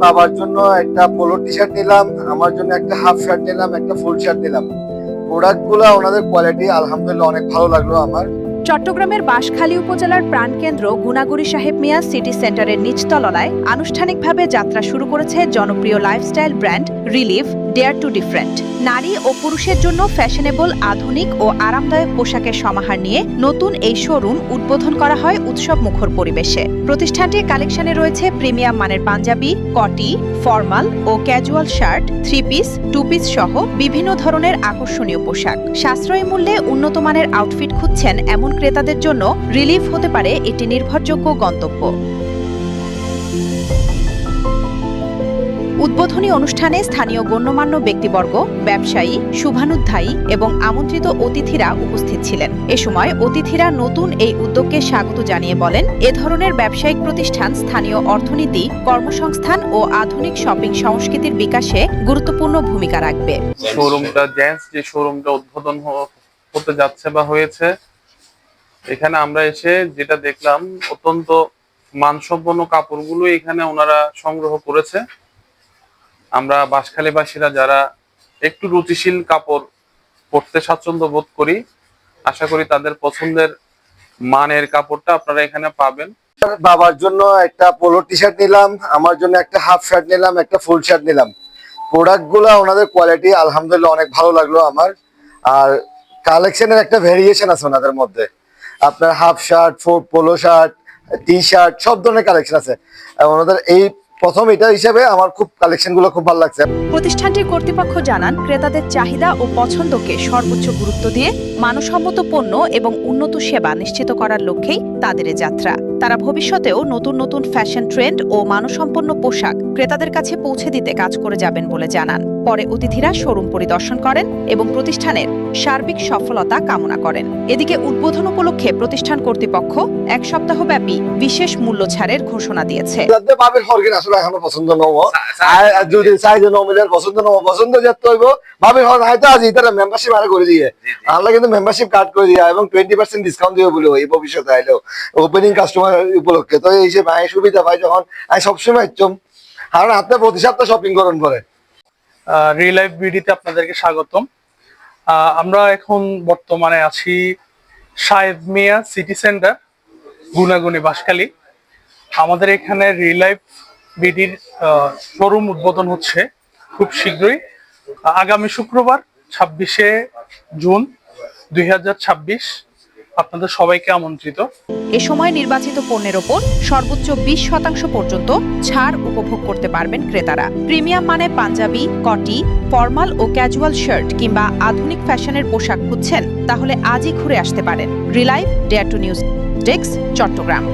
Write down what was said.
বাবার জন্য একটা পোলো টি শার্ট নিলাম, আমার জন্য একটা হাফ শার্ট নিলাম, একটা ফুল শার্ট নিলাম। প্রোডাক্টগুলো ওনাদের কোয়ালিটি আলহামদুলিল্লাহ অনেক ভালো লাগলো আমার। চট্টগ্রামের বাঁশখালী উপজেলার প্রাণকেন্দ্র গুনাগুড়ি সাহেব মিয়া সিটি সেন্টারের নিচতলায় আনুষ্ঠানিকভাবে যাত্রা শুরু করেছে জনপ্রিয় lifestyle brand relive dare to different. নারী ও পুরুষের জন্য ফ্যাশনেবল, আধুনিক ও আরামদায়ক পোশাকের সমাহার নিয়ে নতুন এই শোরুম উদ্বোধন করা হয় উৎসব মুখর পরিবেশে। প্রতিষ্ঠানটির কালেকশনে রয়েছে প্রিমিয়াম মানের পাঞ্জাবি, কটি, ফর্মাল ও casual shirt, three piece, two piece সহ বিভিন্ন ধরনের আকর্ষণীয় পোশাক। সাশ্রয়ী মূল্যে উন্নত মানের আউটফিট খুঁজছেন এমন ক্রেতাদের জন্য রিলিফ হতে পারে একটি নির্ভরযোগ্য গন্তব্য। উদ্বোধনী অনুষ্ঠানে স্থানীয় গণ্যমান্য ব্যক্তিবর্গ, ব্যবসায়ী, শুভানুধ্যায়ী এবং আমন্ত্রিত অতিথিরা উপস্থিত ছিলেন। এ সময় অতিথিরা নতুন এই উদ্যোগকে স্বাগত জানিয়ে বলেন, এ ধরনের ব্যবসায়িক প্রতিষ্ঠান স্থানীয় অর্থনীতি, কর্মসংস্থান ও আধুনিক শপিং সংস্কৃতির বিকাশে গুরুত্বপূর্ণ ভূমিকা রাখবে। যে শোরুমটা উদ্বোধন হতে যাচ্ছে বা হয়েছে, এখানে আমরা এসে যেটা দেখলাম, অত্যন্ত মানসম্পন্ন কাপড়গুলো এখানে ওনারা সংগ্রহ করেছে। আমরা বাঁশখালীবাসীরা যারা একটু রুচিশীল কাপড় পরতে স্বাচ্ছন্দ্য বোধ করি, আশা করি তাদের পছন্দের মানের কাপড়টা আপনারা এখানে পাবেন। বাবার জন্য একটা পোলো টি শার্ট নিলাম, আমার জন্য একটা হাফ শার্ট নিলাম, একটা ফুল শার্ট নিলাম। প্রোডাক্টগুলো ওনাদের কোয়ালিটি আলহামদুলিল্লাহ অনেক ভালো লাগলো আমার। আর কালেকশনের একটা ভেরিয়েশন আছে ওনাদের মধ্যে, আপনার half shirt, polo shirt, T shirt, সব ধরনের কালেকশন আছে ওনাদের। এই প্রথম এটা হিসেবে আমার খুব কালেকশনগুলো খুব ভালো লাগছে। প্রতিষ্ঠানটির কর্তৃপক্ষ জানান, ক্রেতাদের চাহিদা ও পছন্দকে সর্বোচ্চ গুরুত্ব দিয়ে মানসম্মত পণ্য এবং উন্নত সেবা নিশ্চিত করার লক্ষ্যেই তাদের এ যাত্রা। তারা ভবিষ্যতেও নতুন নতুন ফ্যাশন ট্রেন্ড ও মানসম্পন্ন পোশাক ক্রেতাদের কাছে পৌঁছে দিতে কাজ করে যাবেন বলে জানান। পরে অতিথিরা শোরুম পরিদর্শন করেন এবং প্রতিষ্ঠানের সার্বিক সফলতা কামনা করেন। এদিকে উদ্বোধন উপলক্ষে প্রতিষ্ঠান কর্তৃপক্ষ 1 সপ্তাহব্যাপী বিশেষ মূল্য ছাড়ের ঘোষণা দিয়েছে। এখনো পছন্দ নবো, যদি সাইজ নমিলের পছন্দ নবো, পছন্দ যেতে হইব ভাবে হয়তো আজ ইতারা মেম্বারশিপ আরে করে দিয়ে আমরা কিন্তু মেম্বারশিপ কার্ড করে দিয়া এবং 20% ডিসকাউন্ট দিও বলে এই ভবিষ্যতে আইলেও ওপেনিং কাস্টমার উপলক্ষে। তো এই যে ভাই সুবিধা ভাই যখন আমি সবসময় ইচ্ছম, কারণ আপনি প্রতি সপ্তাহ শপিং করেন পরে। রিলাইভ বিডিতে আপনাদেরকে স্বাগতম। আমরা এখন বর্তমানে আছি সাহেব মিয়া সিটি সেন্টার, গুনাগুনি, বাঁশখালী। আমাদের এখানে রিলাইভ বিডির শোরুম উদ্বোধন হচ্ছে খুব শীঘ্রই, আগামী শুক্রবার 26শে জুন 2026। আপনাদের সবাইকে আমন্ত্রিত। এ সময় নির্বাচিত পণ্যের ওপর সর্বোচ্চ 20% পর্যন্ত ছাড় উপভোগ করতে পারবেন ক্রেতারা। প্রিমিয়াম মানে পাঞ্জাবি, কটি, ফর্মাল ও ক্যাজুয়াল শার্ট কিংবা আধুনিক ফ্যাশনের পোশাক খুঁজছেন? তাহলে আজই ঘুরে আসতে পারেন relive dare to news desk, Chittagong.